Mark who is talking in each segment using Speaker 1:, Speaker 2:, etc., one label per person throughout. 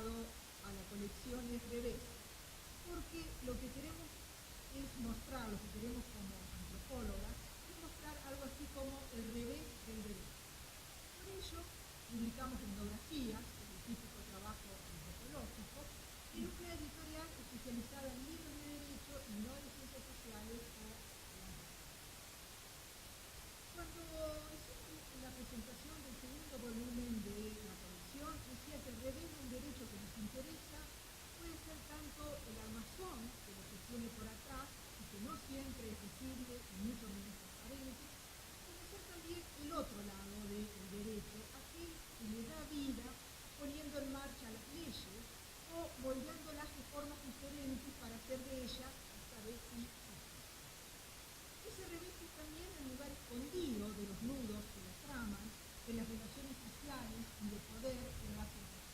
Speaker 1: llamado a la colección es Revés, porque lo que queremos es mostrar, lo que queremos como antropólogas, es mostrar algo así como el revés del revés. Por ello, publicamos etnografías, que es el típico trabajo antropológico, en una editorial especializada en libros de derecho y no de ciencias sociales o de antropología. Cuando hicimos la presentación del segundo volumen de la colección, decía que el revés del derecho que nos interesa puede ser tanto el armazón, que lo que tiene por atrás y que no siempre es visible y mucho menos transparente, como ser también el otro lado del derecho, aquel que le da vida poniendo en marcha las leyes o moldeándolas de formas diferentes para hacer de ellas, esta vez sí, justicia. Ese revés es también el lugar escondido de los nudos que la traman, de las relaciones sociales y de poder en la sociedad.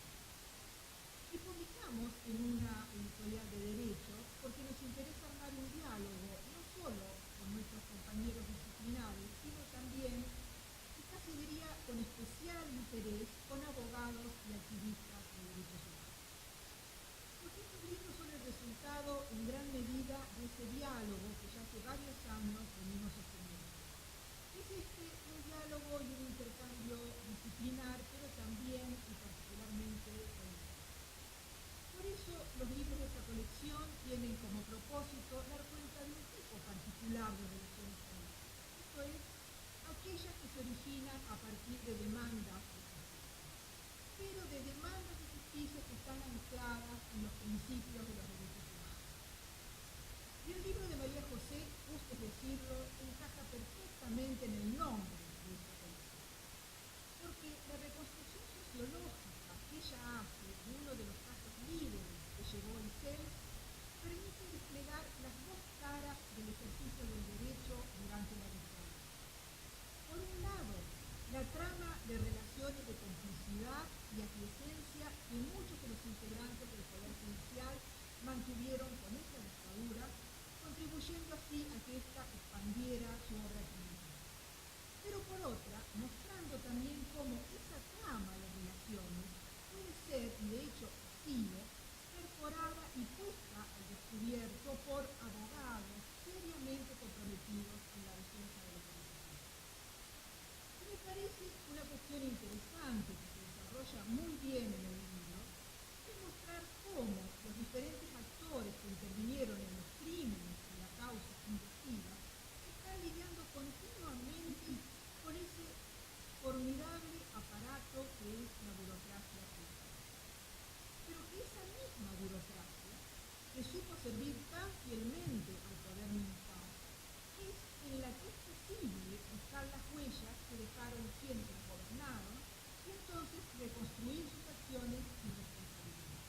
Speaker 1: Y publicamos en una editorial de derecho porque nos interesa armar un diálogo, no solo con nuestros compañeros disciplinares, sino también, y casi diría con especial interés, con abogados y activistas de derechos humanos. Porque estos libros son el resultado en gran medida de ese diálogo que ya hace varios años venimos sosteniendo. Es un diálogo y un intercambio disciplinar, pero también y particularmente político. Por eso los libros de esta colección tienen como propósito dar cuenta de un tipo particular de relaciones políticas. Esto es, aquellas que se originan a partir de demandas de justicia, pero de demandas de justicia que están ancladas en los principios de los derechos humanos. Y el libro de María José, justo es decirlo, encaja perfectamente en el nombre de esta colección, porque la reconstrucción sociológica que ella hace de uno de los casos líderes que llevó el CELS permite desplegar las dos caras del ejercicio del derecho durante la dictadura. Por un lado, la trama de relaciones de complicidad y aquiescencia que muchos de los integrantes del Poder Judicial mantuvieron con esa dictadura, contribuyendo así a que ésta expandiera su obra crítica. Pero por otra, mostrando también cómo esa trama de relaciones puede ser, y de hecho ha sido, perforada y puesta al descubierto por abogados seriamente comprometidos en la defensa de los derechos humanos. Y me parece una cuestión interesante que se desarrolla muy bien en el libro, es mostrar cómo los diferentes actores que intervinieron en los crímenes y la causa investiga están lidiando continuamente con ese formidable aparato que es la burocracia judicial. Pero que esa misma burocracia, que supo servir tan fielmente al poder militar, es en la que es posible buscar las huellas que dejaron quienes gobernaron y entonces reconstruir sus acciones y responsabilidades.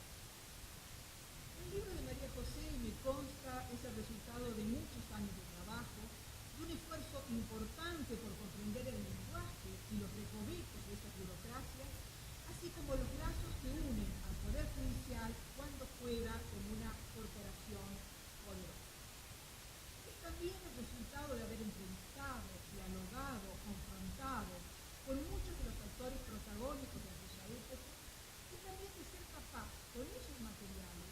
Speaker 1: El libro de María José, y me consta, es el resultado de muchos años de trabajo, de un esfuerzo importante por comprender el lenguaje y los recovecos de esas burocracias, así como los lazos que unen al Poder Judicial cuando juega como una corporación poderosa. Es también el resultado de haber entrevistado, dialogado, confrontado con muchos de los actores protagónicos de aquella época y también de ser capaz, con esos materiales,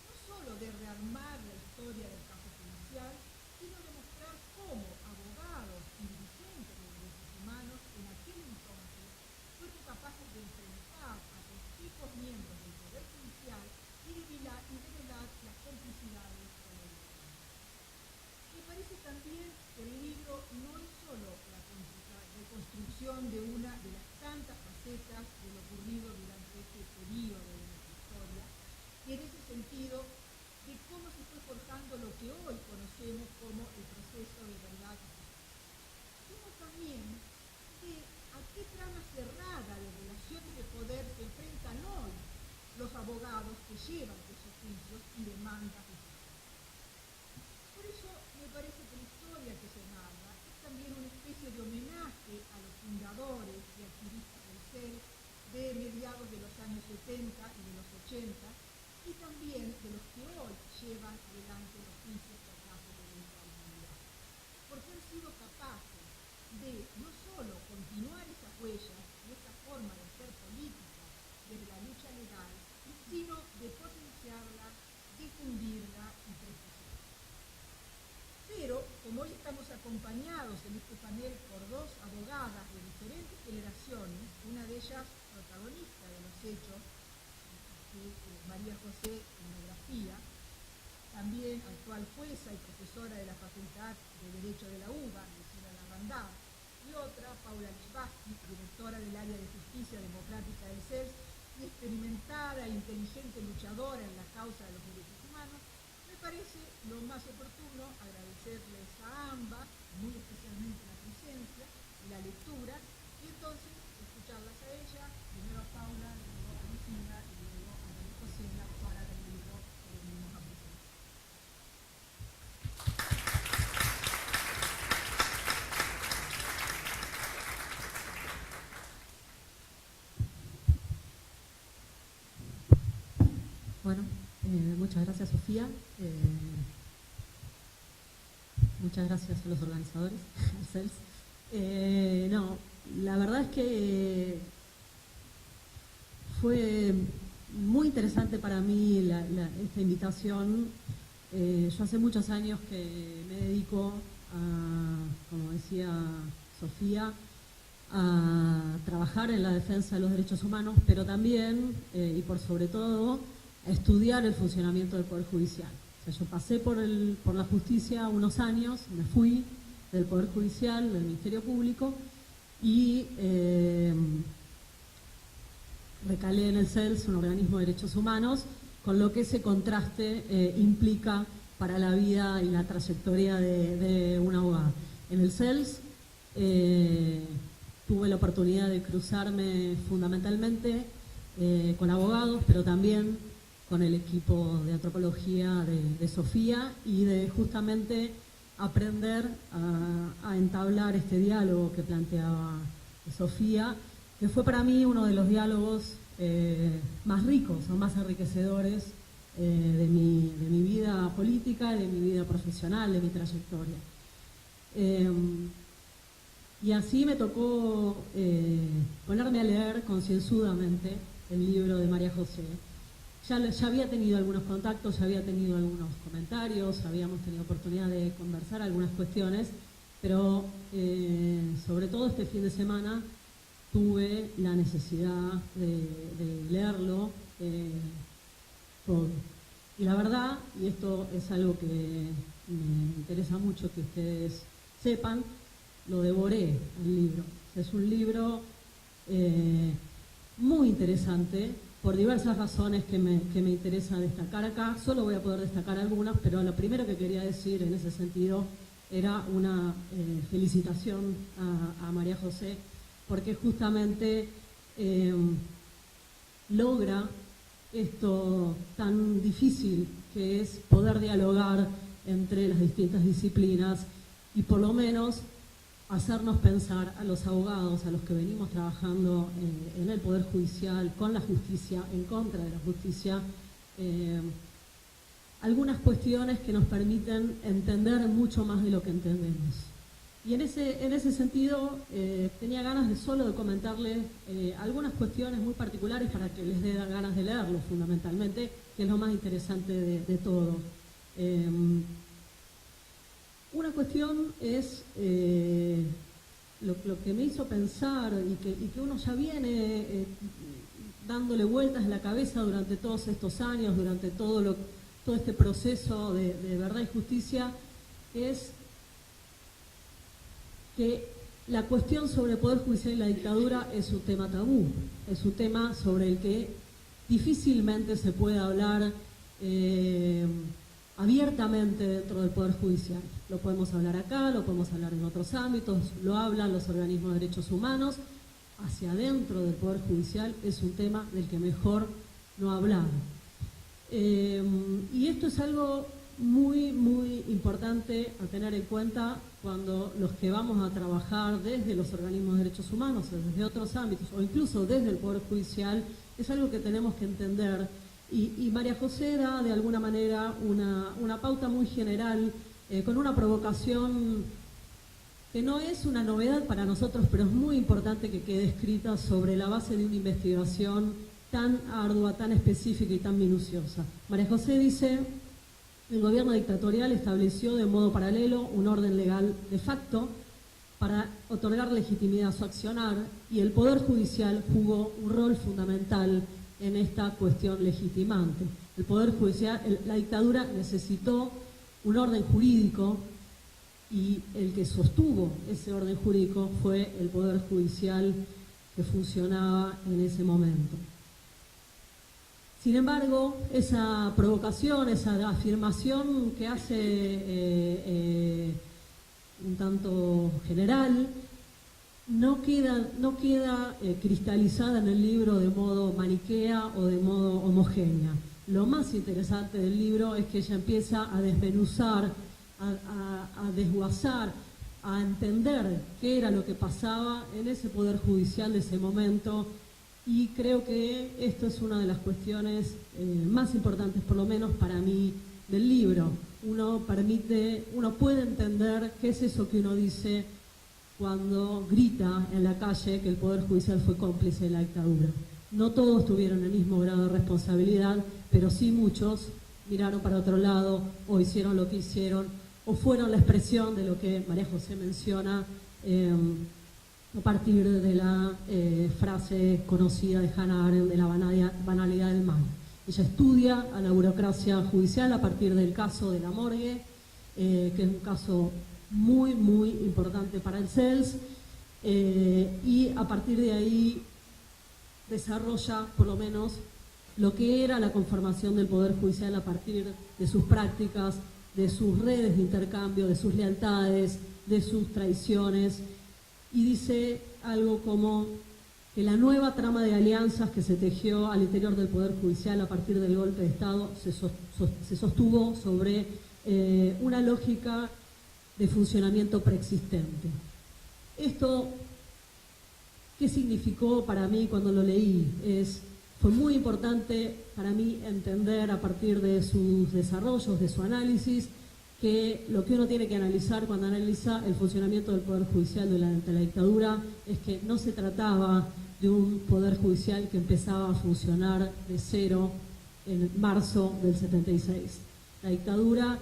Speaker 1: no solo de rearmar la historia del caso judicial, sino de mostrar cómo abogados y dirigentes de derechos humanos en aquel entonces fueron capaces de enfrentar a testigos miembros del Poder Judicial y develar las complicidades con el Estado. Me parece también que el libro no es solo la reconstrucción de una de las tantas facetas de lo ocurrido durante este periodo de nuestra historia, y en ese sentido de cómo se fue forjando lo que hoy conocemos como el proceso de verdad y justicia, sino también de a qué trama cerrada de relaciones de poder se enfrentan hoy los abogados que llevan esos juicios y demandas de justicia. Por eso me parece que la historia que se narra es también una especie de homenaje a los fundadores y activistas del CEL de mediados de los años 70 y de los 80, y también de los que hoy llevan adelante los juicios por casos de lesa humanidad, porque han sido capaces de no solo continuar esas huellas y esa forma de hacer política desde la lucha legal, ellas protagonista de los hechos que María José etnografía, también actual jueza y profesora de la Facultad de Derecho de la UBA, Lucila Larrandá, y otra, Paula Lichbasti, directora del área de Justicia Democrática del CELS y experimentada e inteligente luchadora en la causa de los derechos humanos, me parece lo más oportuno agradecerles a ambas, muy especialmente la presencia y la lectura, y entonces escucharlas a ella, primero a Paula, luego a Lucila y luego a María José, para el libro que venimos a presentar.
Speaker 2: Bueno, muchas gracias, Sofía. Muchas gracias a los organizadores, al CELS. No, la verdad es que fue muy interesante para mí esta invitación. Yo hace muchos años que me dedico a, como decía Sofía, a trabajar en la defensa de los derechos humanos, pero también, y por sobre todo, a estudiar el funcionamiento del Poder Judicial. O sea, yo pasé por la justicia unos años, me fui del Poder Judicial, del Ministerio Público, y recalé en el CELS, un organismo de derechos humanos, con lo que ese contraste implica para la vida y la trayectoria de una abogada. En el CELS tuve la oportunidad de cruzarme fundamentalmente con abogados, pero también con el equipo de antropología de Sofía, y de justamente aprender a entablar este diálogo que planteaba Sofía, que fue para mí uno de los diálogos más ricos o más enriquecedores de mi vida política, de mi vida profesional, de mi trayectoria. Y así me tocó ponerme a leer concienzudamente el libro de María José. Ya había tenido algunos contactos, ya había tenido algunos comentarios, habíamos tenido oportunidad de conversar algunas cuestiones, pero sobre todo este fin de semana tuve la necesidad de leerlo todo. Y la verdad, y esto es algo que me interesa mucho que ustedes sepan, lo devoré el libro. Es un libro muy interesante, por diversas razones que me interesa destacar acá. Solo voy a poder destacar algunas, pero lo primero que quería decir en ese sentido era una felicitación a María José, porque justamente logra esto tan difícil que es poder dialogar entre las distintas disciplinas y por lo menos hacernos pensar a los abogados, a los que venimos trabajando en el Poder Judicial, con la justicia, en contra de la justicia, algunas cuestiones que nos permiten entender mucho más de lo que entendemos. Y en ese sentido tenía ganas de comentarles algunas cuestiones muy particulares para que les dé ganas de leerlo, fundamentalmente, que es lo más interesante de todo. Una cuestión es lo que me hizo pensar y que uno ya viene dándole vueltas en la cabeza durante todos estos años, durante todo este proceso de verdad y justicia, es que la cuestión sobre el Poder Judicial y la dictadura es un tema tabú, es un tema sobre el que difícilmente se puede hablar abiertamente dentro del Poder Judicial. Lo podemos hablar acá, lo podemos hablar en otros ámbitos, lo hablan los organismos de derechos humanos. Hacia adentro del Poder Judicial es un tema del que mejor no hablar. Y esto es algo muy, muy importante a tener en cuenta cuando los que vamos a trabajar desde los organismos de derechos humanos, o desde otros ámbitos, o incluso desde el Poder Judicial, es algo que tenemos que entender. Y María José da de alguna manera una pauta muy general, con una provocación que no es una novedad para nosotros, pero es muy importante que quede escrita sobre la base de una investigación tan ardua, tan específica y tan minuciosa. María José dice: el gobierno dictatorial estableció de modo paralelo un orden legal de facto para otorgar legitimidad a su accionar, y el Poder Judicial jugó un rol fundamental en esta cuestión legitimante. El Poder Judicial, la dictadura necesitó un orden jurídico, y el que sostuvo ese orden jurídico fue el Poder Judicial que funcionaba en ese momento. Sin embargo, esa provocación, esa afirmación que hace un tanto general, no queda cristalizada en el libro de modo maniquea o de modo homogénea. Lo más interesante del libro es que ella empieza a desmenuzar, a desguazar, a entender qué era lo que pasaba en ese Poder Judicial de ese momento, y creo que esto es una de las cuestiones más importantes, por lo menos para mí, del libro. Uno puede entender qué es eso que uno dice cuando grita en la calle que el Poder Judicial fue cómplice de la dictadura. No todos tuvieron el mismo grado de responsabilidad, pero sí muchos miraron para otro lado, o hicieron lo que hicieron, o fueron la expresión de lo que María José menciona a partir de la frase conocida de Hannah Arendt de la banalidad del mal. Ella estudia a la burocracia judicial a partir del caso de la morgue, que es un caso muy, muy importante para el CELS, y a partir de ahí desarrolla, por lo menos, lo que era la conformación del Poder Judicial a partir de sus prácticas, de sus redes de intercambio, de sus lealtades, de sus traiciones, y dice algo como que la nueva trama de alianzas que se tejió al interior del Poder Judicial a partir del golpe de Estado se sostuvo sobre una lógica de funcionamiento preexistente. Esto, ¿qué significó para mí cuando lo leí? Fue muy importante para mí entender a partir de sus desarrollos, de su análisis, que lo que uno tiene que analizar cuando analiza el funcionamiento del Poder Judicial durante la dictadura es que no se trataba de un Poder Judicial que empezaba a funcionar de cero en marzo del 76. La dictadura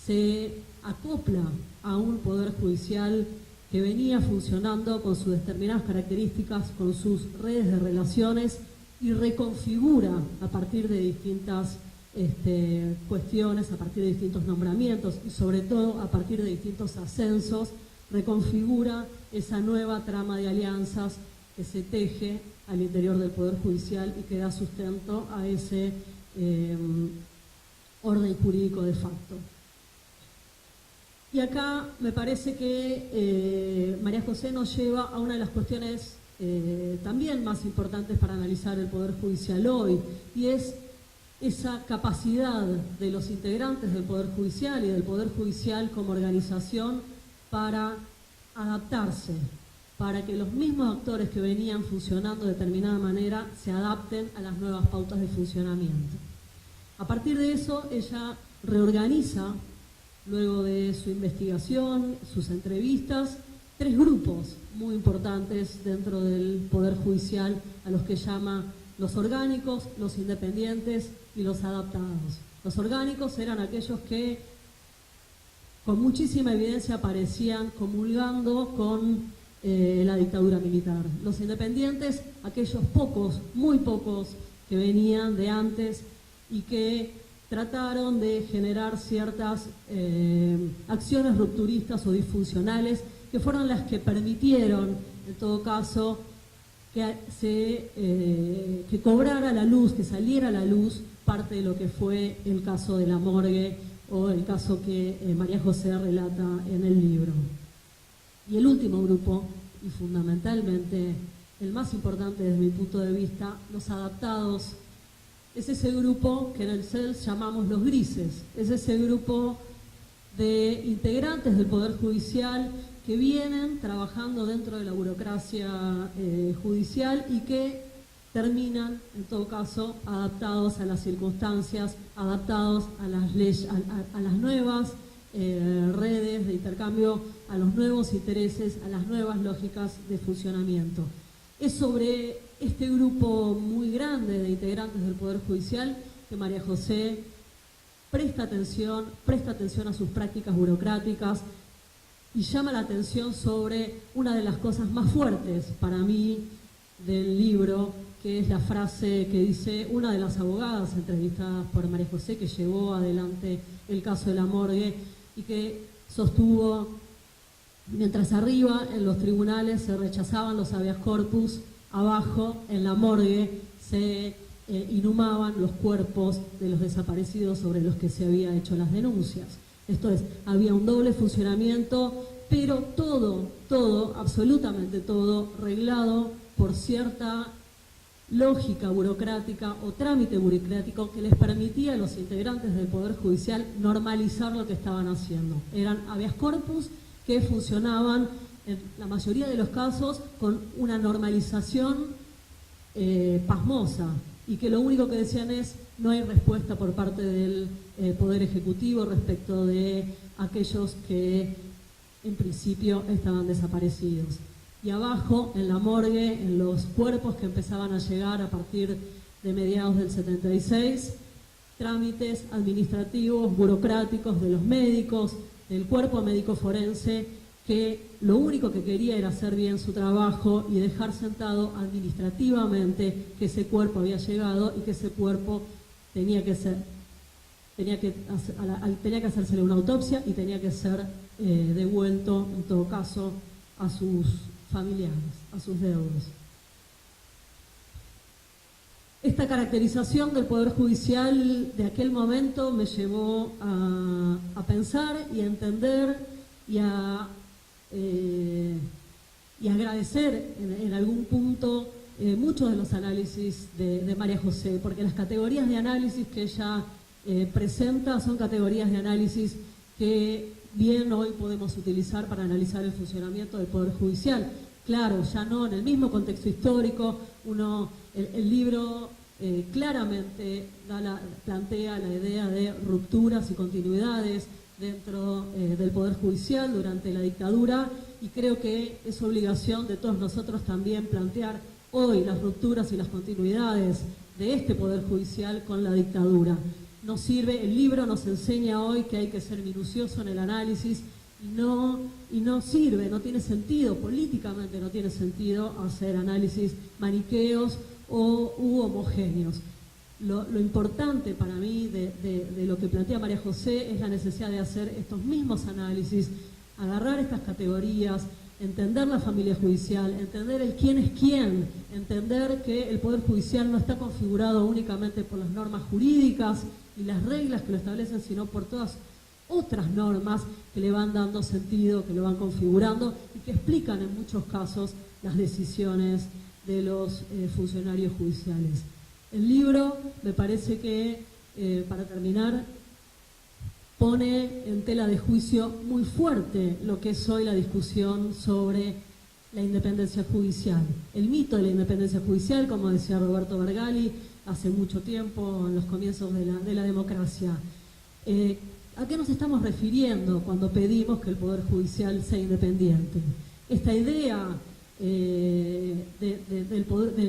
Speaker 2: se acopla a un Poder Judicial que venía funcionando con sus determinadas características, con sus redes de relaciones, y reconfigura a partir de distintas cuestiones, a partir de distintos nombramientos y sobre todo a partir de distintos ascensos, reconfigura esa nueva trama de alianzas que se teje al interior del Poder Judicial y que da sustento a ese orden jurídico de facto. Y acá me parece que María José nos lleva a una de las cuestiones también más importantes para analizar el Poder Judicial hoy, y es esa capacidad de los integrantes del Poder Judicial y del Poder Judicial como organización para adaptarse, para que los mismos actores que venían funcionando de determinada manera se adapten a las nuevas pautas de funcionamiento. A partir de eso, ella reorganiza, luego de su investigación, sus entrevistas, 3 grupos muy importantes dentro del Poder Judicial, a los que llama los orgánicos, los independientes y los adaptados. Los orgánicos eran aquellos que con muchísima evidencia aparecían comulgando con la dictadura militar. Los independientes, aquellos pocos, muy pocos, que venían de antes y que trataron de generar ciertas acciones rupturistas o disfuncionales, que fueron las que permitieron, en todo caso, que cobrara la luz, que saliera a la luz parte de lo que fue el caso de la morgue o el caso que María José relata en el libro. Y el último grupo, y fundamentalmente el más importante desde mi punto de vista, los adaptados, es ese grupo que en el CELS llamamos los grises, es ese grupo de integrantes del Poder Judicial que vienen trabajando dentro de la burocracia judicial y que terminan, en todo caso, adaptados a las circunstancias, adaptados a las leyes, a las nuevas redes de intercambio, a los nuevos intereses, a las nuevas lógicas de funcionamiento. Es sobre este grupo muy grande de integrantes del Poder Judicial que María José presta atención a sus prácticas burocráticas, y llama la atención sobre una de las cosas más fuertes para mí del libro, que es la frase que dice una de las abogadas entrevistadas por María José, que llevó adelante el caso de la morgue y que sostuvo: mientras arriba en los tribunales se rechazaban los habeas corpus, abajo en la morgue se inhumaban los cuerpos de los desaparecidos sobre los que se había hecho las denuncias. Esto es, había un doble funcionamiento, pero todo, absolutamente todo, reglado por cierta lógica burocrática o trámite burocrático que les permitía a los integrantes del Poder Judicial normalizar lo que estaban haciendo. Eran habeas corpus que funcionaban en la mayoría de los casos con una normalización pasmosa, y que lo único que decían es: no hay respuesta por parte del Poder Ejecutivo respecto de aquellos que en principio estaban desaparecidos. Y abajo, en la morgue, en los cuerpos que empezaban a llegar a partir de mediados del 76, trámites administrativos, burocráticos de los médicos, del cuerpo médico forense, que lo único que quería era hacer bien su trabajo y dejar sentado administrativamente que ese cuerpo había llegado y que ese cuerpo tenía que hacérsele una autopsia y tenía que ser devuelto, en todo caso, a sus familiares, a sus deudos. Esta caracterización del Poder Judicial de aquel momento me llevó a pensar y a entender y a agradecer en algún punto muchos de los análisis de María José, porque las categorías de análisis que ella presenta son categorías de análisis que bien hoy podemos utilizar para analizar el funcionamiento del Poder Judicial. Claro, ya no en el mismo contexto histórico, el libro claramente plantea la idea de rupturas y continuidades dentro del Poder Judicial durante la dictadura, y creo que es obligación de todos nosotros también plantear hoy las rupturas y las continuidades de este Poder Judicial con la dictadura. Nos sirve, el libro nos enseña hoy que hay que ser minucioso en el análisis y no sirve, no tiene sentido, políticamente no tiene sentido hacer análisis maniqueos u homogéneos. Lo importante para mí de lo que plantea María José es la necesidad de hacer estos mismos análisis, agarrar estas categorías, entender la familia judicial, entender el quién es quién, entender que el Poder Judicial no está configurado únicamente por las normas jurídicas y las reglas que lo establecen, sino por todas otras normas que le van dando sentido, que lo van configurando y que explican en muchos casos las decisiones de los funcionarios judiciales. El libro, me parece que, para terminar, pone en tela de juicio muy fuerte lo que es hoy la discusión sobre la independencia judicial. El mito de la independencia judicial, como decía Roberto Vergali hace mucho tiempo, en los comienzos de la democracia. ¿A qué nos estamos refiriendo cuando pedimos que el Poder Judicial sea independiente? Esta idea de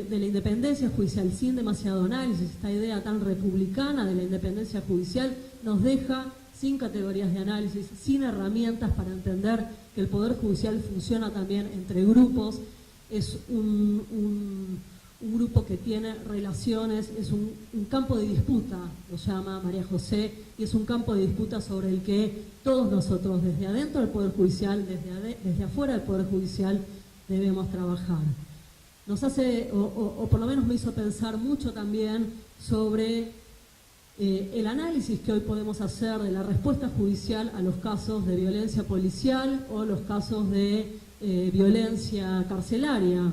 Speaker 2: la independencia judicial sin demasiado análisis, esta idea tan republicana de la independencia judicial, nos deja sin categorías de análisis, sin herramientas para entender que el Poder Judicial funciona también entre grupos, es un grupo que tiene relaciones, es un campo de disputa, lo llama María José, y es un campo de disputa sobre el que todos nosotros, desde adentro del Poder Judicial, desde afuera del Poder Judicial, debemos trabajar. Nos hace, o por lo menos me hizo pensar mucho también sobre el análisis que hoy podemos hacer de la respuesta judicial a los casos de violencia policial o los casos de violencia carcelaria.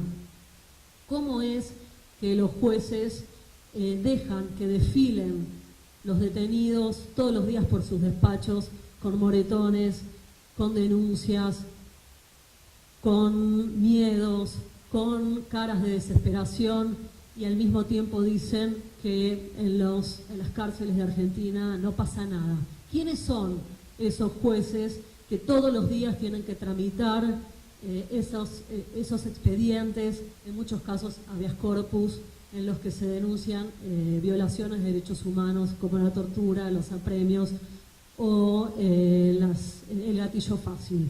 Speaker 2: ¿Cómo es que los jueces dejan que desfilen los detenidos todos los días por sus despachos con moretones, con denuncias, con miedos, con caras de desesperación, y al mismo tiempo dicen que en las cárceles de Argentina no pasa nada? ¿Quiénes son esos jueces que todos los días tienen que tramitar esos expedientes, en muchos casos habeas corpus, en los que se denuncian violaciones de derechos humanos como la tortura, los apremios o el gatillo fácil?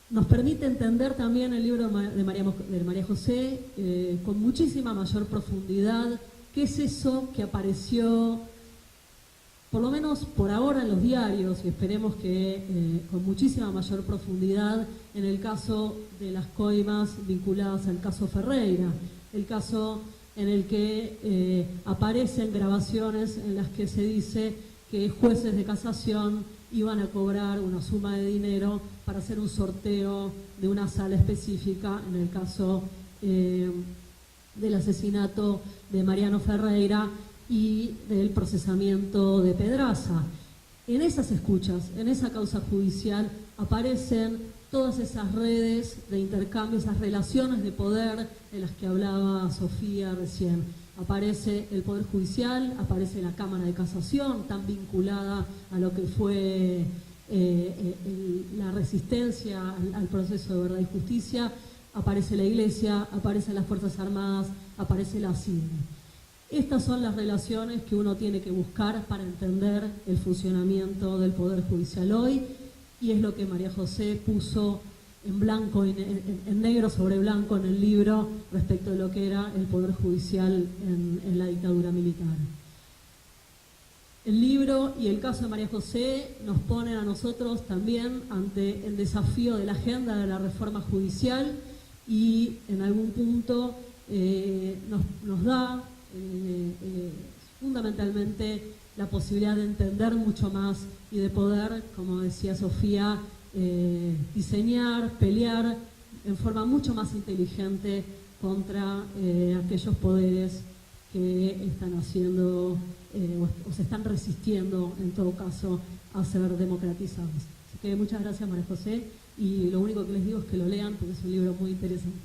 Speaker 2: Nos permite entender también el libro de María José con muchísima mayor profundidad. ¿Qué es eso que apareció, por lo menos por ahora, en los diarios, y esperemos que con muchísima mayor profundidad en el caso de las coimas vinculadas al caso Ferreira, el caso en el que aparecen grabaciones en las que se dice que jueces de casación iban a cobrar una suma de dinero para hacer un sorteo de una sala específica en el caso del asesinato de Mariano Ferreira y del procesamiento de Pedraza. En esas escuchas, en esa causa judicial, aparecen todas esas redes de intercambio, esas relaciones de poder de las que hablaba Sofía recién. Aparece el Poder Judicial, aparece la Cámara de Casación, tan vinculada a lo que fue la resistencia al proceso de verdad y justicia, aparece la Iglesia, aparecen las Fuerzas Armadas, aparece la CIDE. Estas son las relaciones que uno tiene que buscar para entender el funcionamiento del Poder Judicial hoy, y es lo que María José puso en blanco, en negro sobre blanco en el libro respecto de lo que era el Poder Judicial en la dictadura militar. El libro y el caso de María José nos ponen a nosotros también ante el desafío de la agenda de la reforma judicial y en algún punto nos da fundamentalmente la posibilidad de entender mucho más y de poder, como decía Sofía, diseñar, pelear en forma mucho más inteligente contra aquellos poderes que están haciendo o se están resistiendo, en todo caso, a ser democratizados. Así que muchas gracias, María José, y lo único que les digo es que lo lean porque es un libro muy interesante.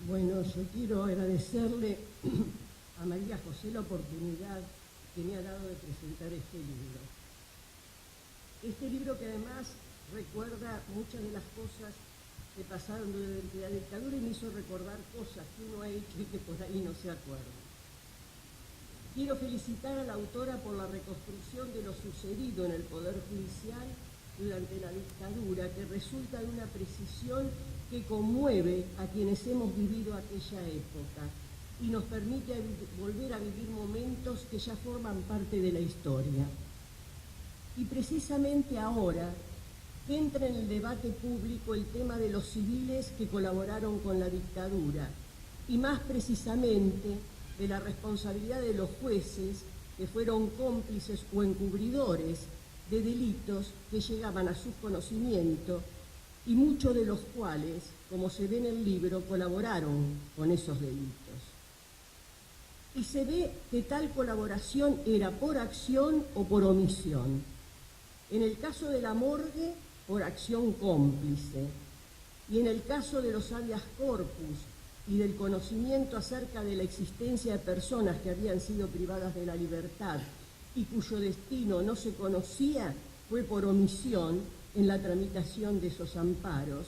Speaker 3: Bueno, yo quiero agradecerle a María José la oportunidad que me ha dado de presentar este libro. Este libro que además recuerda muchas de las cosas que pasaron durante la dictadura y me hizo recordar cosas que uno ha hecho y que por ahí no se acuerda. Quiero felicitar a la autora por la reconstrucción de lo sucedido en el Poder Judicial durante la dictadura, que resulta de una precisión que conmueve a quienes hemos vivido aquella época y nos permite volver a vivir momentos que ya forman parte de la historia. Y precisamente ahora entra en el debate público el tema de los civiles que colaboraron con la dictadura y más precisamente de la responsabilidad de los jueces que fueron cómplices o encubridores de delitos que llegaban a su conocimiento y muchos de los cuales, como se ve en el libro, colaboraron con esos delitos. Y se ve que tal colaboración era por acción o por omisión. En el caso de la morgue, por acción cómplice. Y en el caso de los habeas corpus y del conocimiento acerca de la existencia de personas que habían sido privadas de la libertad y cuyo destino no se conocía, fue por omisión en la tramitación de esos amparos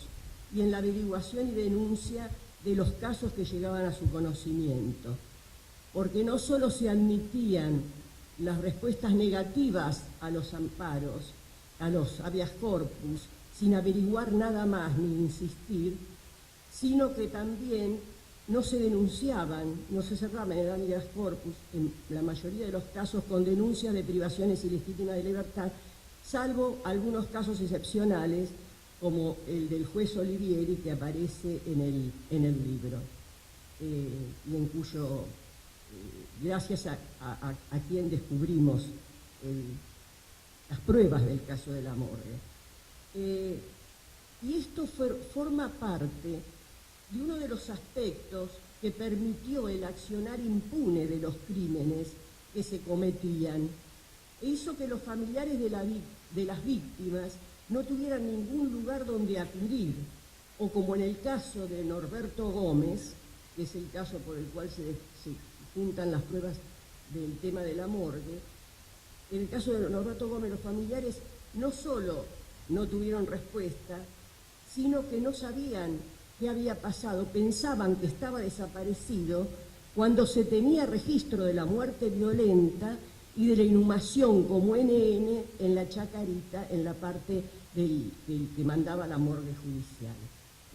Speaker 3: y en la averiguación y denuncia de los casos que llegaban a su conocimiento. Porque no solo se admitían las respuestas negativas a los amparos, a los habeas corpus, sin averiguar nada más ni insistir, sino que también no se denunciaban, no se cerraban el habeas corpus, en la mayoría de los casos con denuncias de privaciones ilegítimas de libertad, salvo algunos casos excepcionales, como el del juez Olivieri, que aparece en el libro, y en cuyo... gracias a quien descubrimos las pruebas del caso de la morgue. Y esto forma parte de uno de los aspectos que permitió el accionar impune de los crímenes que se cometían e hizo que los familiares de las víctimas no tuvieran ningún lugar donde acudir, o como en el caso de Norberto Gómez, que es el caso por el cual se juntan las pruebas del tema de la morgue. En el caso de Norberto Gómez, los familiares no solo no tuvieron respuesta, sino que no sabían qué había pasado, pensaban que estaba desaparecido cuando se tenía registro de la muerte violenta y de la inhumación como NN en la Chacarita, en la parte del que mandaba la morgue judicial.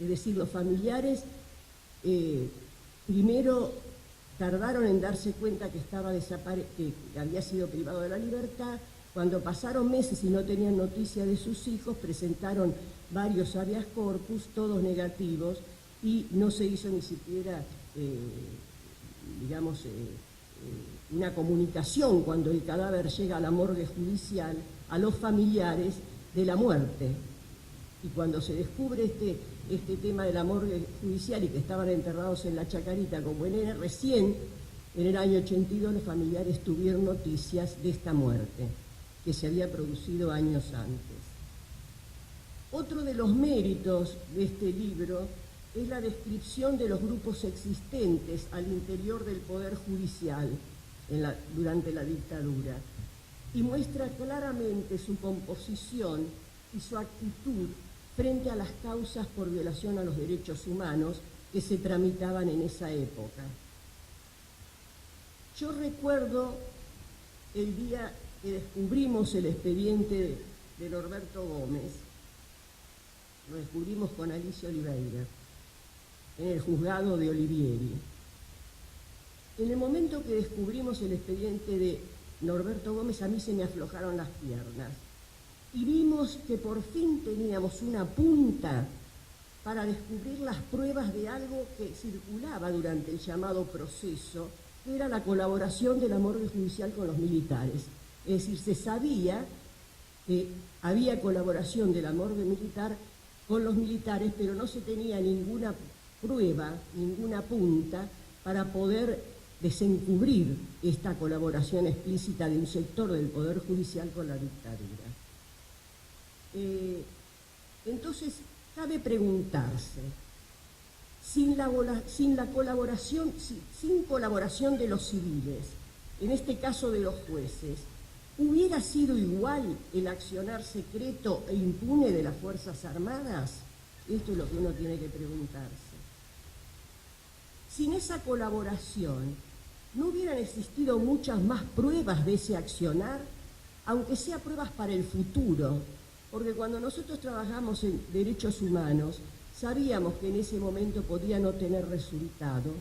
Speaker 3: Es decir, los familiares primero tardaron en darse cuenta que había sido privado de la libertad. Cuando pasaron meses y no tenían noticia de sus hijos, presentaron varios habeas corpus, todos negativos, y no se hizo ni siquiera, una comunicación cuando el cadáver llega a la morgue judicial a los familiares de la muerte. Y cuando se descubre este tema de la morgue judicial y que estaban enterrados en la Chacarita como recién en el año 82 los familiares tuvieron noticias de esta muerte que se había producido años antes. Otro de los méritos de este libro es la descripción de los grupos existentes al interior del Poder Judicial durante la dictadura y muestra claramente su composición y su actitud frente a las causas por violación a los derechos humanos que se tramitaban en esa época. Yo recuerdo el día que descubrimos el expediente de Norberto Gómez, lo descubrimos con Alicia Oliveira, en el juzgado de Olivieri. En el momento que descubrimos el expediente de Norberto Gómez, a mí se me aflojaron las piernas. Y vimos que por fin teníamos una punta para descubrir las pruebas de algo que circulaba durante el llamado proceso, que era la colaboración de la morgue judicial con los militares. Es decir, se sabía que había colaboración de la morgue militar con los militares, pero no se tenía ninguna prueba, ninguna punta para poder desencubrir esta colaboración explícita de un sector del Poder Judicial con la dictadura. Entonces, cabe preguntarse, sin colaboración de los civiles, en este caso de los jueces, ¿hubiera sido igual el accionar secreto e impune de las Fuerzas Armadas? Esto es lo que uno tiene que preguntarse. Sin esa colaboración, ¿no hubieran existido muchas más pruebas de ese accionar? Aunque sea pruebas para el futuro, porque cuando nosotros trabajamos en derechos humanos, sabíamos que en ese momento podía no tener resultado,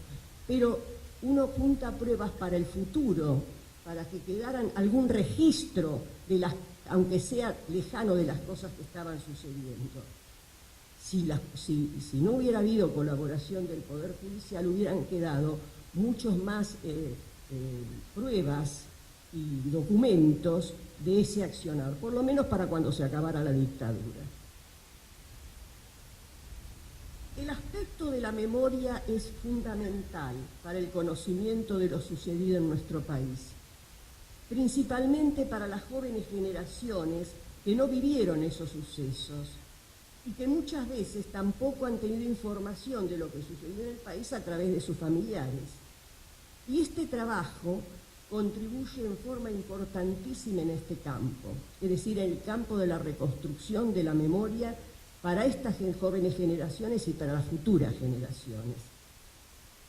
Speaker 3: pero uno junta pruebas para el futuro, para que quedaran algún registro, aunque sea lejano, de las cosas que estaban sucediendo. Si no hubiera habido colaboración del Poder Judicial, hubieran quedado muchos más pruebas y documentos de ese accionar, por lo menos para cuando se acabara la dictadura. El aspecto de la memoria es fundamental para el conocimiento de lo sucedido en nuestro país, principalmente para las jóvenes generaciones que no vivieron esos sucesos y que muchas veces tampoco han tenido información de lo que sucedió en el país a través de sus familiares. Y este trabajo contribuye en forma importantísima en este campo, es decir, en el campo de la reconstrucción de la memoria para estas jóvenes generaciones y para las futuras generaciones.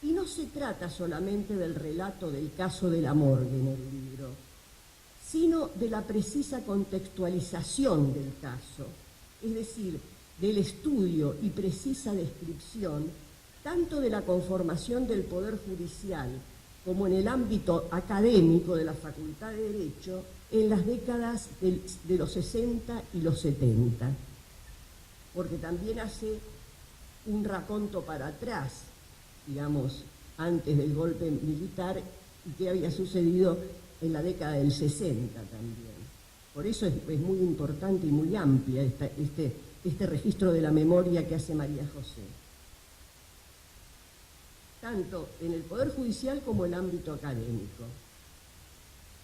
Speaker 3: Y no se trata solamente del relato del caso de la morgue en el libro, sino de la precisa contextualización del caso, es decir, del estudio y precisa descripción tanto de la conformación del Poder Judicial como en el ámbito académico de la Facultad de Derecho en las décadas de los 60 y los 70, porque también hace un raconto para atrás, digamos, antes del golpe militar y qué había sucedido en la década del 60 también. Por eso es muy importante y muy amplia este registro de la memoria que hace María José, tanto en el Poder Judicial como en el ámbito académico.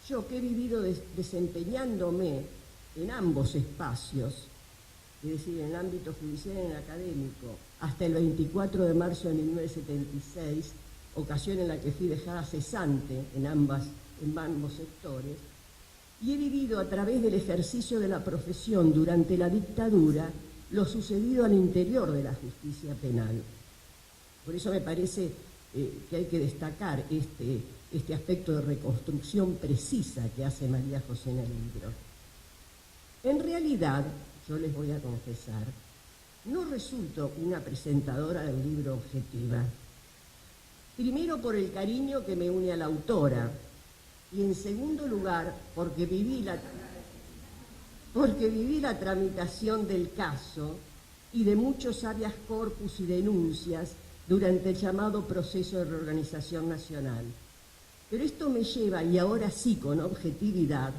Speaker 3: Yo que he vivido desempeñándome en ambos espacios, es decir, en el ámbito judicial y en el académico, hasta el 24 de marzo de 1976, ocasión en la que fui dejada cesante en ambos sectores, y he vivido a través del ejercicio de la profesión durante la dictadura lo sucedido al interior de la justicia penal. Por eso me parece que hay que destacar este aspecto de reconstrucción precisa que hace María José en el libro. En realidad, yo les voy a confesar, no resulto una presentadora del libro objetiva. Primero por el cariño que me une a la autora y en segundo lugar porque viví la tramitación del caso y de muchos habeas corpus y denuncias durante el llamado proceso de reorganización nacional. Pero esto me lleva, y ahora sí con objetividad,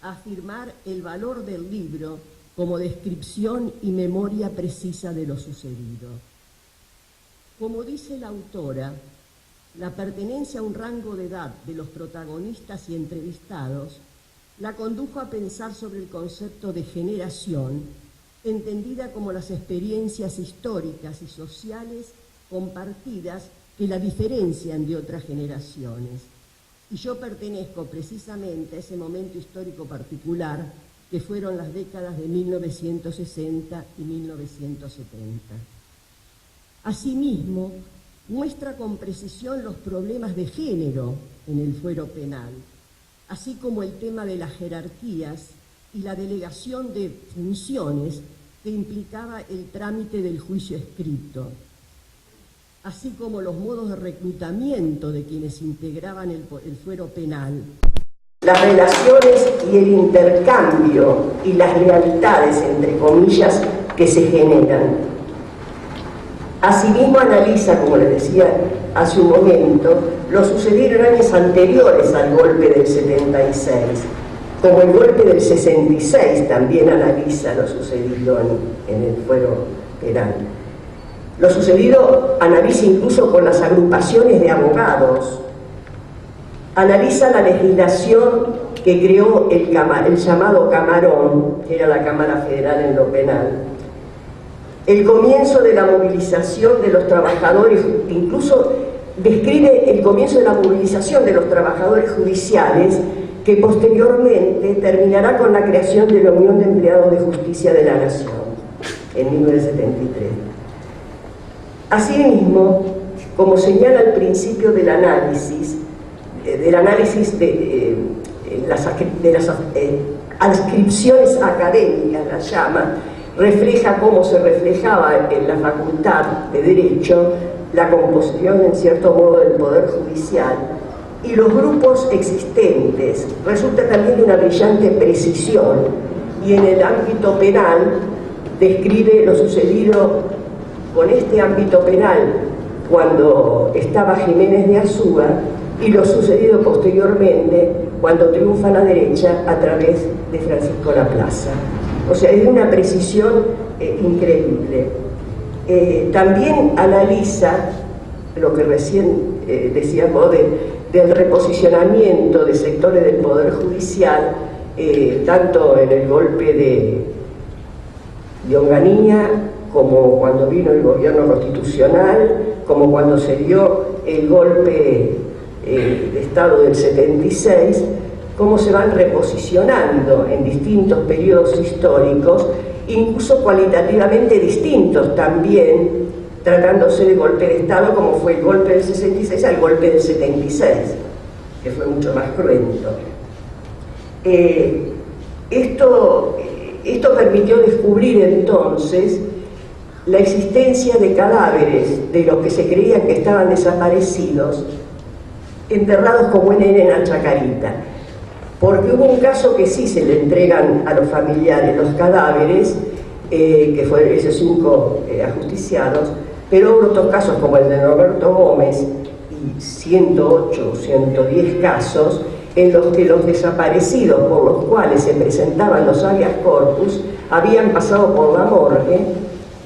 Speaker 3: a afirmar el valor del libro como descripción y memoria precisa de lo sucedido. Como dice la autora, la pertenencia a un rango de edad de los protagonistas y entrevistados la condujo a pensar sobre el concepto de generación, entendida como las experiencias históricas y sociales compartidas que la diferencian de otras generaciones. Y yo pertenezco precisamente a ese momento histórico particular que fueron las décadas de 1960 y 1970. Asimismo, muestra con precisión los problemas de género en el fuero penal, así como el tema de las jerarquías y la delegación de funciones que implicaba el trámite del juicio escrito, así como los modos de reclutamiento de quienes integraban el fuero penal. Las relaciones y el intercambio y las lealtades, entre comillas, que se generan. Asimismo analiza, como les decía hace un momento, lo sucedido en años anteriores al golpe del 76, como el golpe del 66 también analiza lo sucedido en el fuero penal. Lo sucedido analiza incluso con las agrupaciones de abogados, analiza la legislación que creó el llamado Camarón, que era la Cámara Federal en lo penal, el comienzo de la movilización de los trabajadores, incluso describe el comienzo de la movilización de los trabajadores judiciales, que posteriormente terminará con la creación de la Unión de Empleados de Justicia de la Nación, en 1973. Asimismo, como señala al principio del análisis de las adscripciones académicas, las llama, refleja cómo se reflejaba en la Facultad de Derecho la composición, en cierto modo, del Poder Judicial y los grupos existentes. Resulta también de una brillante precisión y en el ámbito penal describe lo sucedido con este ámbito penal cuando estaba Jiménez de Azúa y lo sucedido posteriormente cuando triunfa la derecha a través de Francisco Laplaza. O sea, es de una precisión increíble. También analiza lo que recién decíamos del reposicionamiento de sectores del Poder Judicial, tanto en el golpe de Onganía, como cuando vino el gobierno constitucional, como cuando se dio el golpe de Estado del 76, cómo se van reposicionando en distintos periodos históricos, incluso cualitativamente distintos también, tratándose de golpe de Estado, como fue el golpe del 66 al golpe del 76, que fue mucho más cruento. Esto permitió descubrir entonces la existencia de cadáveres de los que se creían que estaban desaparecidos, enterrados como en la Chacarita. Porque hubo un caso que sí se le entregan a los familiares los cadáveres, que fueron esos 5 ajusticiados, pero hubo otros casos como el de Roberto Gómez y 108 o 110 casos en los que los desaparecidos por los cuales se presentaban los habeas corpus habían pasado por la morgue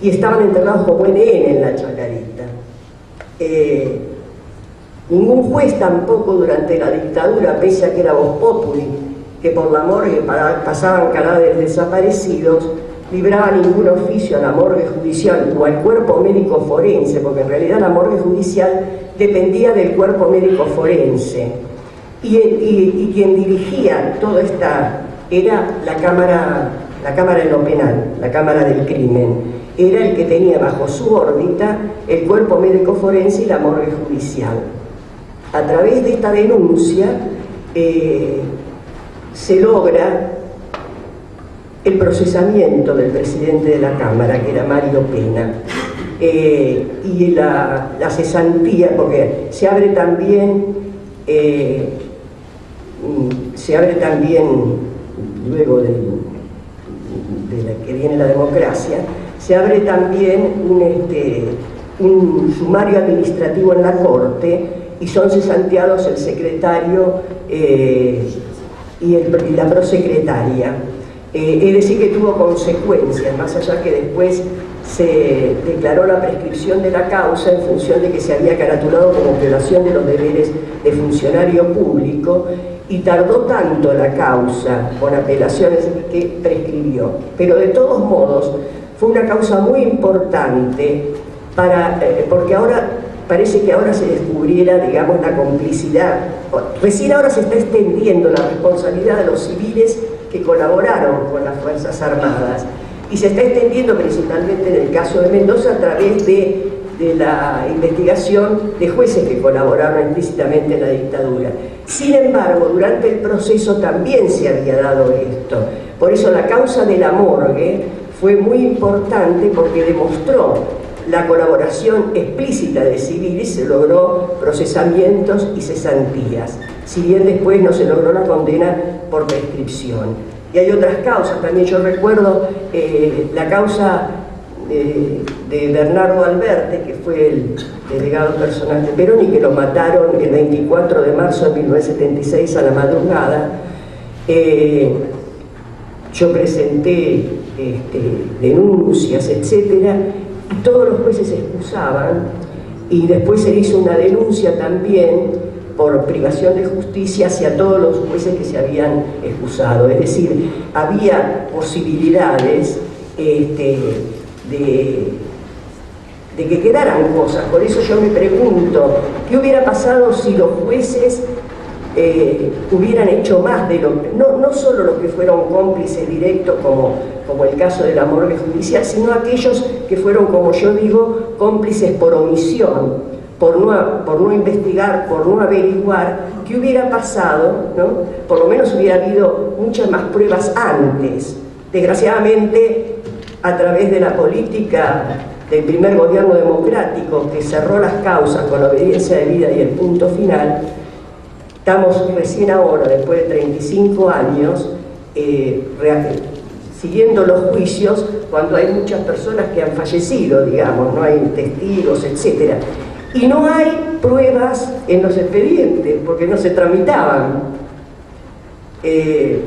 Speaker 3: y estaban enterrados como en la Chacarita. Ningún juez tampoco durante la dictadura, pese a que era vox populi, que por la morgue pasaban cadáveres desaparecidos, libraba ningún oficio a la morgue judicial o al cuerpo médico forense, porque en realidad la morgue judicial dependía del cuerpo médico forense. Y quien dirigía toda esta era la Cámara
Speaker 4: la cámara en lo penal, la cámara del crimen, era el que tenía bajo su órbita el cuerpo médico forense y la morgue judicial. A través de esta denuncia se logra el procesamiento del presidente de la Cámara, que era Mario Pena, y la cesantía, porque se abre también luego de la que viene la democracia, se abre también un sumario administrativo en la Corte, y son cesanteados el secretario y la prosecretaria. Es decir, que tuvo consecuencias, más allá que después se declaró la prescripción de la causa en función de que se había caratulado como violación de los deberes de funcionario público, y tardó tanto la causa con apelaciones que prescribió. Pero de todos modos fue una causa muy importante porque ahora parece que ahora se descubriera, digamos, la complicidad. Recién ahora se está extendiendo la responsabilidad de los civiles que colaboraron con las Fuerzas Armadas, y se está extendiendo principalmente en el caso de Mendoza a través de la investigación de jueces que colaboraron explícitamente en la dictadura. Sin embargo, durante el proceso también se había dado esto. Por eso la causa de la morgue fue muy importante, porque demostró la colaboración explícita de civiles, se logró procesamientos y cesantías, si bien después no se logró la condena por prescripción. Y hay otras causas también. Yo recuerdo la causa de Bernardo Alberti, que fue el delegado personal de Perón y que lo mataron el 24 de marzo de 1976 a la madrugada. Yo presenté denuncias, etcétera, y todos los jueces se excusaban, y después se hizo una denuncia también por privación de justicia hacia todos los jueces que se habían excusado. Es decir, había posibilidades de que quedaran cosas. Por eso yo me pregunto, ¿qué hubiera pasado si los jueces hubieran hecho más de lo que, no solo los que fueron cómplices directos como el caso de la morgue judicial, sino aquellos que fueron, como yo digo, cómplices por omisión, por no investigar, por no averiguar qué hubiera pasado, ¿no? Por lo menos hubiera habido muchas más pruebas antes. Desgraciadamente, a través de la política del primer gobierno democrático, que cerró las causas con la obediencia de vida y el punto final, estamos recién ahora, después de 35 años, siguiendo los juicios, cuando hay muchas personas que han fallecido, digamos, no hay testigos, etc. Y no hay pruebas en los expedientes, porque no se tramitaban.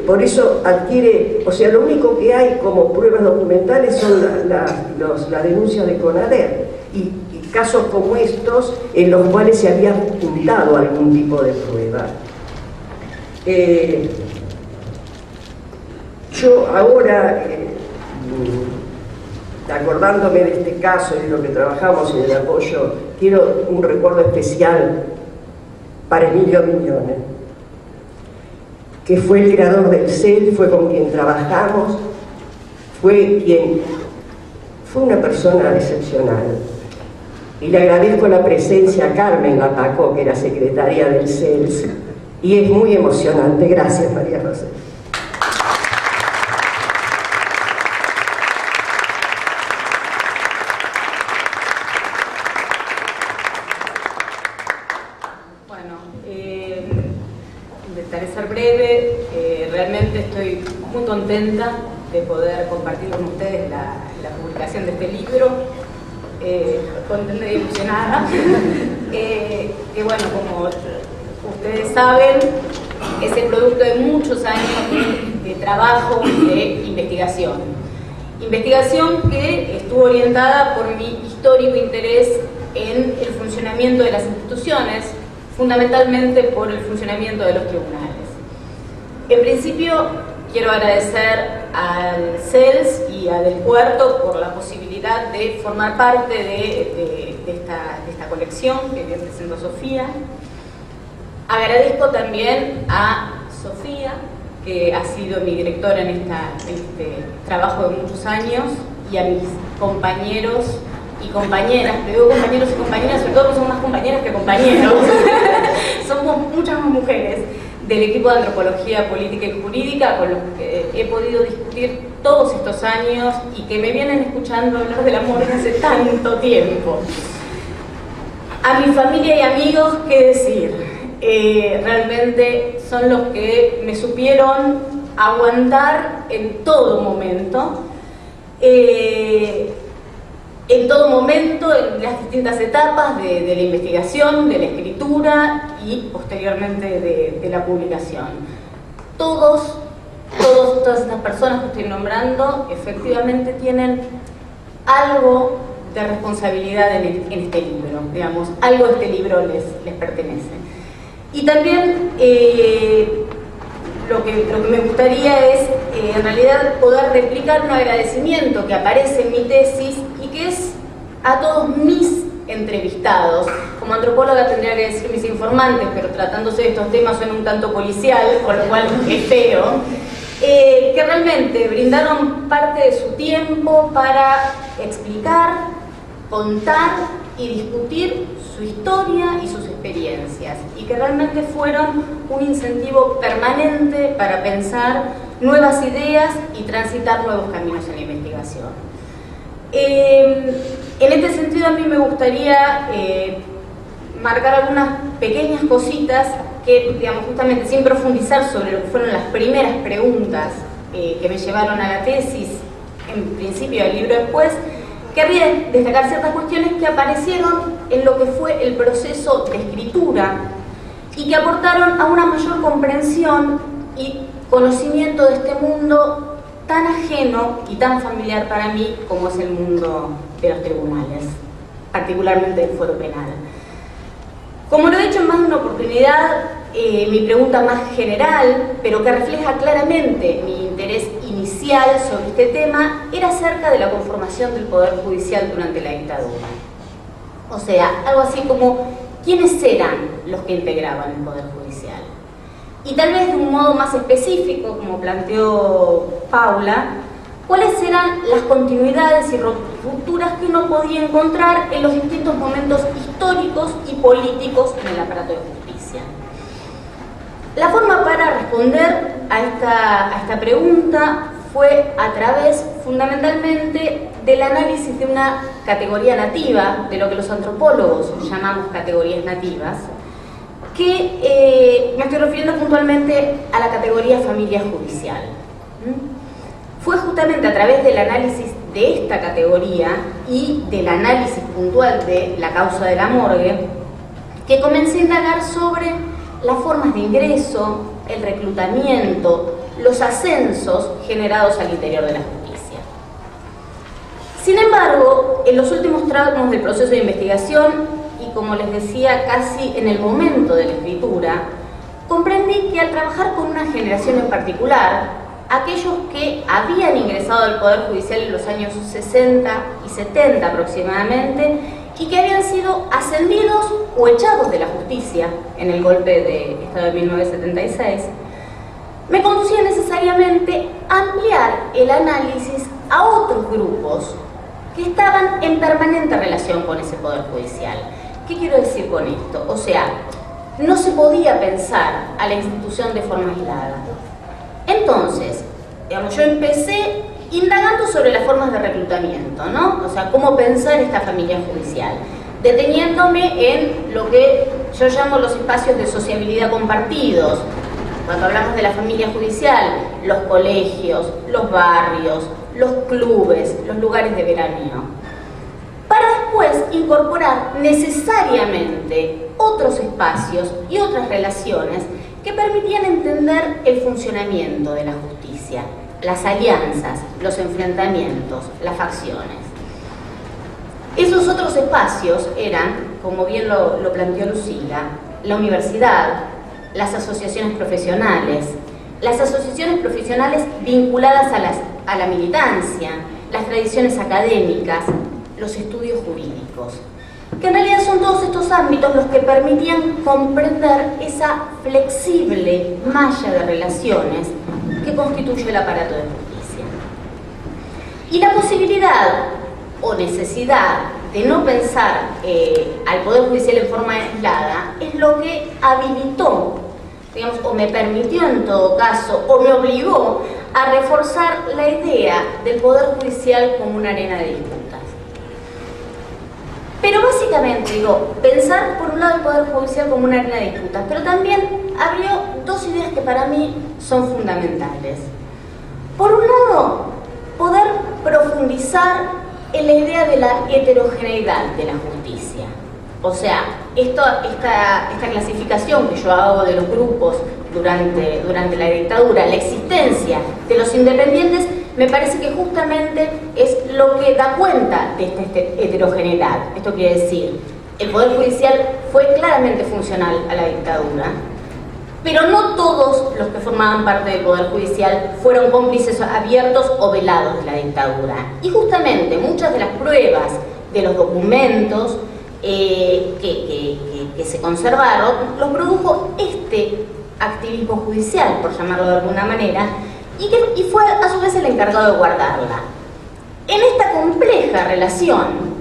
Speaker 4: Por eso adquiere, o sea, lo único que hay como pruebas documentales son las denuncias de CONADER y casos como estos en los cuales se había juntado algún tipo de prueba. Yo ahora, acordándome de este caso y de lo que trabajamos y del apoyo, quiero un recuerdo especial para Emilio Mignone, que fue el creador del CEL, fue con quien trabajamos, fue una persona excepcional. Y le agradezco la presencia a Carmen Lapacó, que era secretaria del CEL, y es muy emocionante. Gracias, María José.
Speaker 5: Intentaré ser breve. Realmente estoy muy contenta de poder compartir con ustedes la publicación de este libro. Contenta y ilusionada. Que bueno, como ustedes saben, es el producto de muchos años de trabajo de investigación. Investigación que estuvo orientada por mi histórico interés en el funcionamiento de las instituciones, fundamentalmente por el funcionamiento de los tribunales. En principio, quiero agradecer al CELS y a Del Puerto por la posibilidad de formar parte de esta colección que bien presentó Sofía. Agradezco también a Sofía que ha sido mi directora en este trabajo de muchos años, y a mis compañeros y compañeras, le digo compañeros y compañeras, sobre todo porque son más compañeras que compañeros, somos muchas más mujeres, del equipo de Antropología Política y Jurídica, con los que he podido discutir todos estos años y que me vienen escuchando hablar del amor desde hace tanto tiempo. A mi familia y amigos, ¿qué decir? Realmente son los que me supieron aguantar en todo momento, en las distintas etapas de la investigación, de la escritura y posteriormente de la publicación. Todas estas personas que estoy nombrando efectivamente tienen algo de responsabilidad en este libro, digamos, algo de este libro les pertenece. Y también lo que me gustaría es en realidad poder replicar un agradecimiento que aparece en mi tesis y que es a todos mis entrevistados. Como antropóloga tendría que decir mis informantes, pero tratándose de estos temas suena un tanto policial, con lo cual es feo, que realmente brindaron parte de su tiempo para explicar, contar y discutir su historia y sus experiencias, y que realmente fueron un incentivo permanente para pensar nuevas ideas y transitar nuevos caminos en la investigación. En este sentido, a mí me gustaría marcar algunas pequeñas cositas que, digamos, justamente sin profundizar sobre lo que fueron las primeras preguntas que me llevaron a la tesis, en principio del libro después, querría destacar ciertas cuestiones que aparecieron en lo que fue el proceso de escritura y que aportaron a una mayor comprensión y conocimiento de este mundo tan ajeno y tan familiar para mí como es el mundo de los tribunales, particularmente del fuero penal. Como lo he dicho en más de una oportunidad, mi pregunta más general, pero que refleja claramente mi interés inicial sobre este tema, era acerca de la conformación del Poder Judicial durante la dictadura. O sea, algo así como, ¿quiénes eran los que integraban el Poder Judicial? Y tal vez de un modo más específico, como planteó Paula, ¿cuáles eran las continuidades y rupturas que uno podía encontrar en los distintos momentos históricos y políticos en el aparato de justicia? La forma para responder a esta pregunta fue a través, fundamentalmente, del análisis de una categoría nativa, de lo que los antropólogos llamamos categorías nativas, que me estoy refiriendo puntualmente a la categoría familia judicial. Fue justamente a través del análisis de esta categoría y del análisis puntual de la causa de la morgue que comencé a indagar sobre las formas de ingreso, el reclutamiento, los ascensos generados al interior de la justicia. Sin embargo, en los últimos tramos del proceso de investigación, y como les decía, casi en el momento de la escritura, comprendí que al trabajar con una generación en particular, aquellos que habían ingresado al Poder Judicial en los años 60 y 70 aproximadamente, y que habían sido ascendidos o echados de la justicia en el golpe de Estado de 1976, me conducía necesariamente a ampliar el análisis a otros grupos que estaban en permanente relación con ese Poder Judicial. ¿Qué quiero decir con esto? O sea, no se podía pensar a la institución de forma aislada. Entonces, digamos, yo empecé indagando sobre las formas de reclutamiento, ¿no? O sea, cómo pensar esta familia judicial, deteniéndome en lo que yo llamo los espacios de sociabilidad compartidos. Cuando hablamos de la familia judicial, los colegios, los barrios, los clubes, los lugares de veraneo. Para después incorporar necesariamente otros espacios y otras relaciones que permitían entender el funcionamiento de la justicia, las alianzas, los enfrentamientos, las facciones. Esos otros espacios eran, como bien lo planteó Lucila, la universidad, las asociaciones profesionales vinculadas a la militancia, las tradiciones académicas, los estudios jurídicos.
Speaker 6: que en realidad son todos estos ámbitos los que permitían comprender esa flexible malla de relaciones que constituye el aparato de justicia. Y la posibilidad o necesidad de no pensar al Poder Judicial en forma aislada es lo que habilitó, digamos, o me permitió en todo caso, o me obligó a reforzar la idea del Poder Judicial como una arena de disputas. Pero básicamente, digo, pensar por un lado el Poder Judicial como una arena de disputas, pero también abrió dos ideas que para mí son fundamentales. Por un lado, poder profundizar en la idea de la heterogeneidad de la justicia. O sea, esta clasificación que yo hago de los grupos durante la dictadura, la existencia de los independientes, me parece que justamente es lo que da cuenta de esta heterogeneidad. Esto quiere decir, el Poder Judicial fue claramente funcional a la dictadura, pero no todos los que formaban parte del Poder Judicial fueron cómplices abiertos o velados de la dictadura. Y justamente muchas de las pruebas de los documentos que se conservaron los produjo este activismo judicial, por llamarlo de alguna manera, y fue a su vez el encargado de guardarla. En esta compleja relación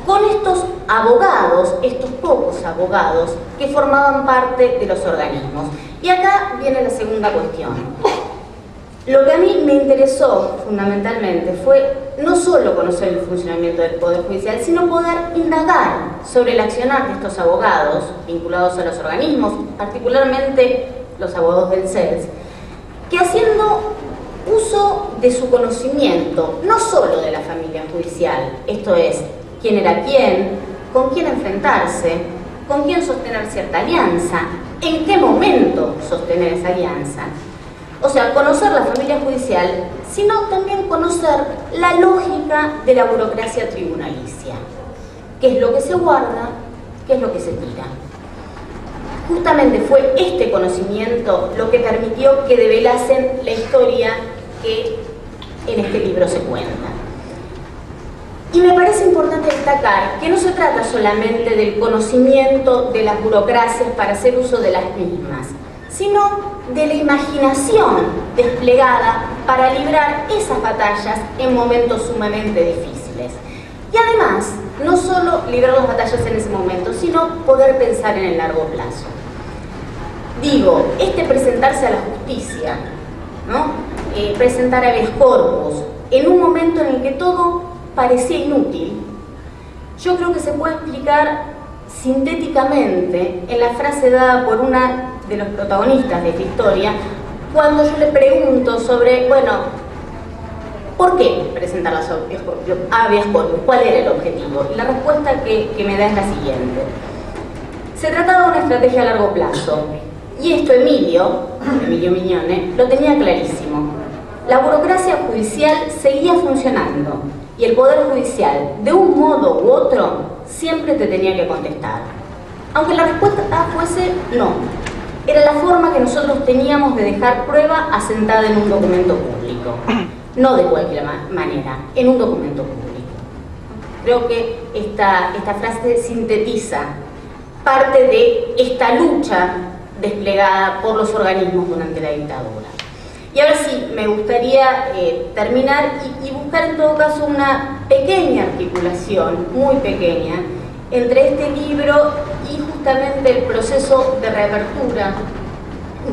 Speaker 6: con estos abogados, estos pocos abogados que formaban parte de los organismos. Y acá viene la segunda cuestión. Lo que a mí me interesó fundamentalmente fue no solo conocer el funcionamiento del Poder Judicial, sino poder indagar sobre el accionar de estos abogados vinculados a los organismos, particularmente los abogados del CELS, que haciendo uso de su conocimiento, no solo de la familia judicial, esto es, quién era quién, con quién enfrentarse, con quién sostener cierta alianza, en qué momento sostener esa alianza. O sea, conocer la familia judicial, sino también conocer la lógica de la burocracia tribunalicia. ¿Qué es lo que se guarda? ¿Qué es lo que se tira? Justamente fue este conocimiento lo que permitió que develasen la historia que en este libro se cuenta. Y me parece importante destacar que no se trata solamente del conocimiento de las burocracias para hacer uso de las mismas, sino de la imaginación desplegada para librar esas batallas en momentos sumamente difíciles. Y además, no solo librar las batallas en ese momento, sino poder pensar en el largo plazo. Digo, presentarse a la justicia, ¿no? Presentar habeas corpus, en un momento en el que todo parecía inútil, yo creo que se puede explicar sintéticamente en la frase dada por una de los protagonistas de esta historia, cuando yo le pregunto sobre, bueno, ¿por qué presentar las habeas corpus? ¿Cuál era el objetivo? Y la respuesta que me da es la siguiente. Se trataba de una estrategia a largo plazo, y esto Emilio Mignone, lo tenía clarísimo. La burocracia judicial seguía funcionando, y el Poder Judicial, de un modo u otro, siempre te tenía que contestar. Aunque la respuesta fuese no. Era la forma que nosotros teníamos de dejar prueba asentada en un documento público. No de cualquier manera, en un documento público. Creo que esta frase sintetiza parte de esta lucha desplegada por los organismos durante la dictadura. Y ahora sí, me gustaría terminar y buscar en todo caso una pequeña articulación, muy pequeña, entre este libro y justamente el proceso de reapertura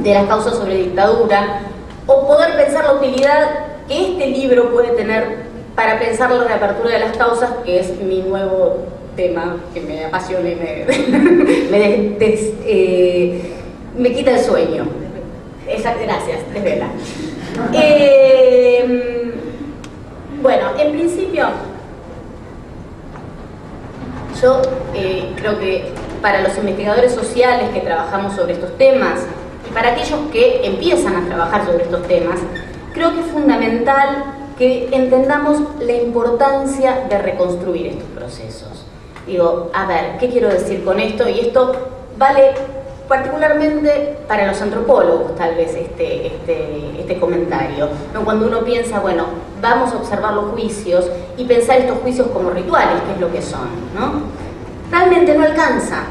Speaker 6: de las causas sobre dictadura, o poder pensar la utilidad que este libro puede tener para pensar la reapertura de las causas, que es mi nuevo tema que me apasiona y me quita el sueño. Gracias, desvela. Bueno, en principio, yo creo que para los investigadores sociales que trabajamos sobre estos temas, y para aquellos que empiezan a trabajar sobre estos temas, creo que es fundamental que entendamos la importancia de reconstruir estos procesos. Digo, a ver, ¿qué quiero decir con esto? Y esto vale particularmente para los antropólogos, tal vez, este comentario, ¿no? Cuando uno piensa, bueno, vamos a observar los juicios y pensar estos juicios como rituales, que es lo que son, ¿no? realmente no alcanza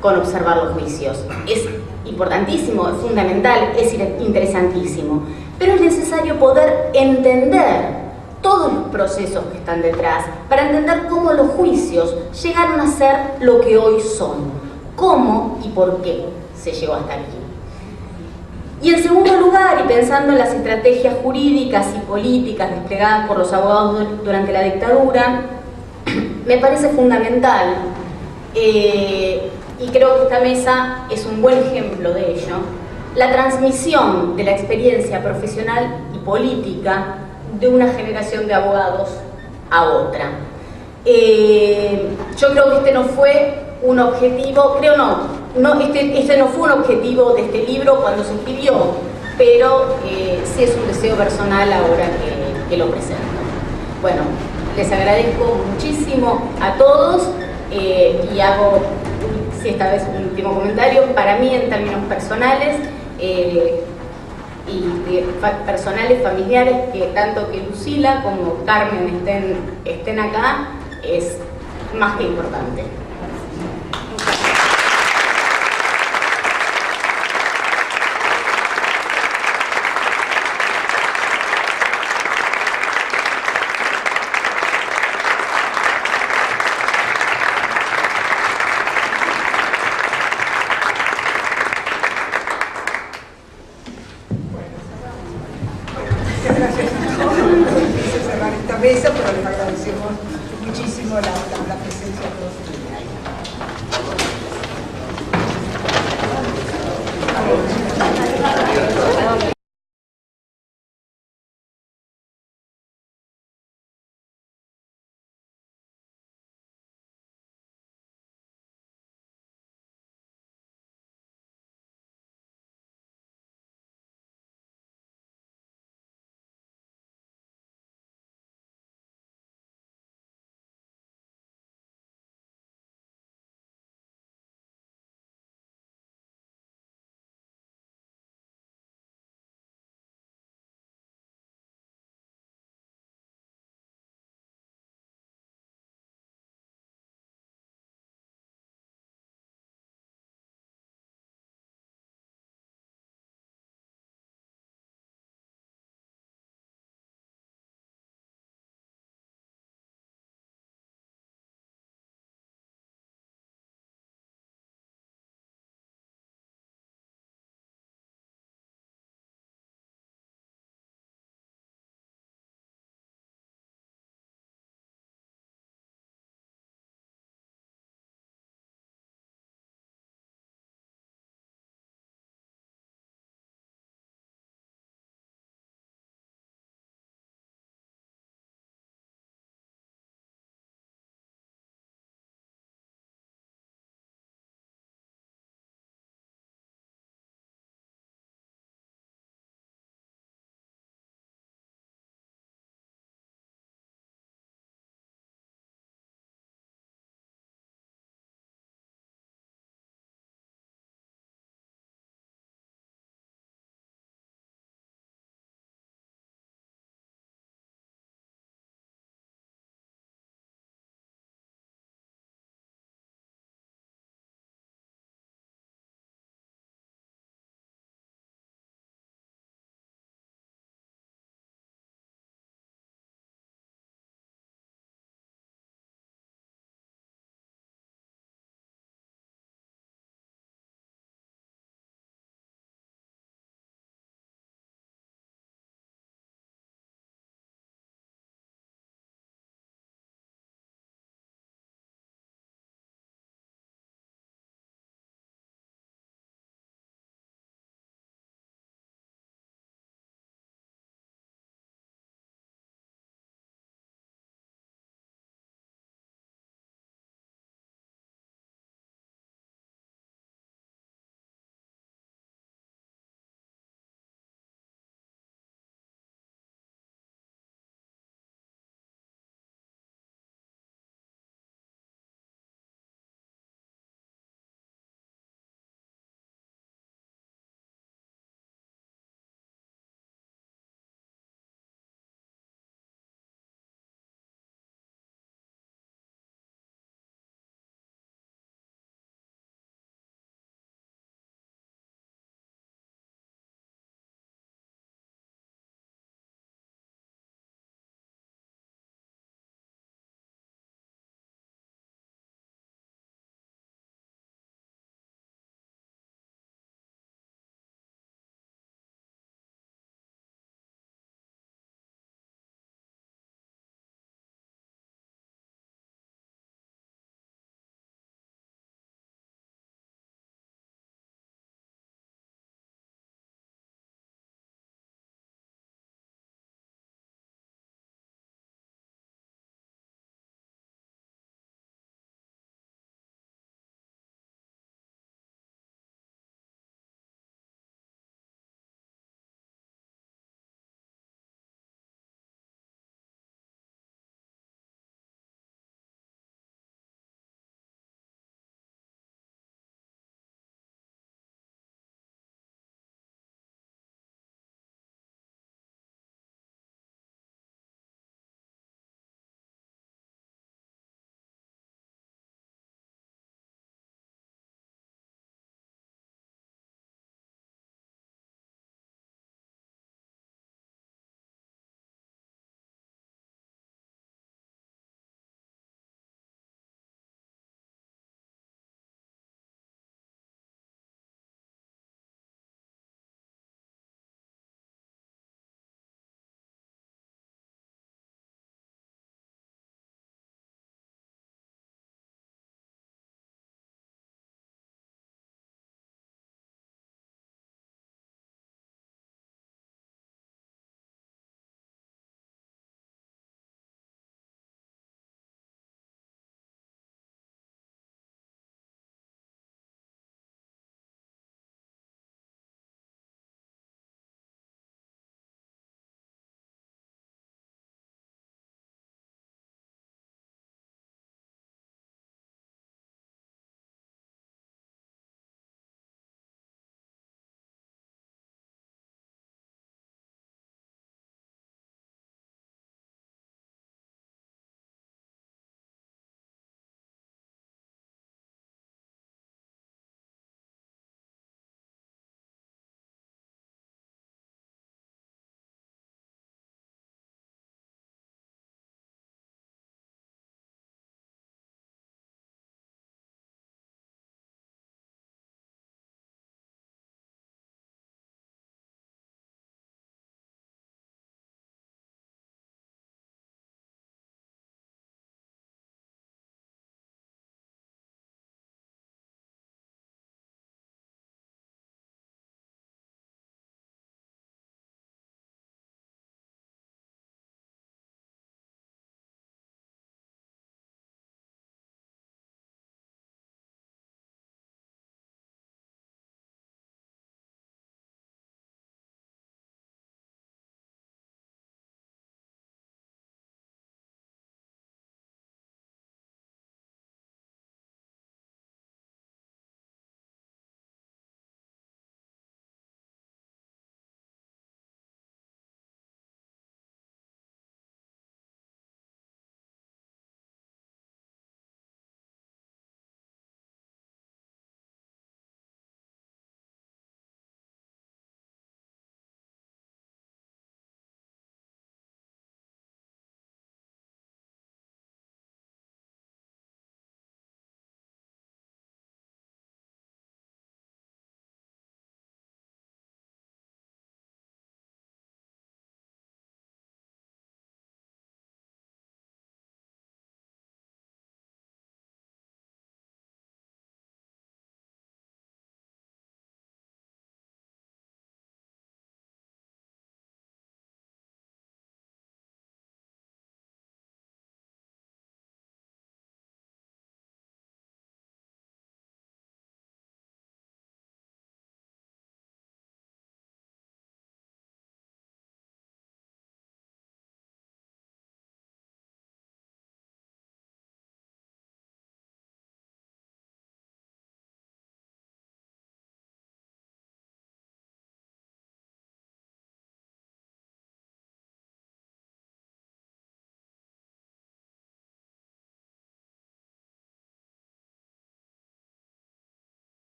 Speaker 6: con observar los juicios. Es importantísimo, es fundamental, es interesantísimo, pero es necesario poder entender todos los procesos que están detrás para entender cómo los juicios llegaron a ser lo que hoy son, cómo y por qué se llegó hasta aquí. Y en segundo lugar, y pensando en las estrategias jurídicas y políticas desplegadas por los abogados durante la dictadura, me parece fundamental, y creo que esta mesa es un buen ejemplo de ello, la transmisión de la experiencia profesional y política de una generación de abogados a otra. Yo creo que este no fue un objetivo, este no fue un objetivo de este libro cuando se escribió, pero sí es un deseo personal ahora que lo presento. Bueno, les agradezco muchísimo a todos y hago, si esta vez un último comentario, para mí en términos personales, personales, familiares, que tanto que Lucila como Carmen estén acá, es más que importante.
Speaker 1: Cerrar esta mesa, pero les agradecemos muchísimo la presencia de todos.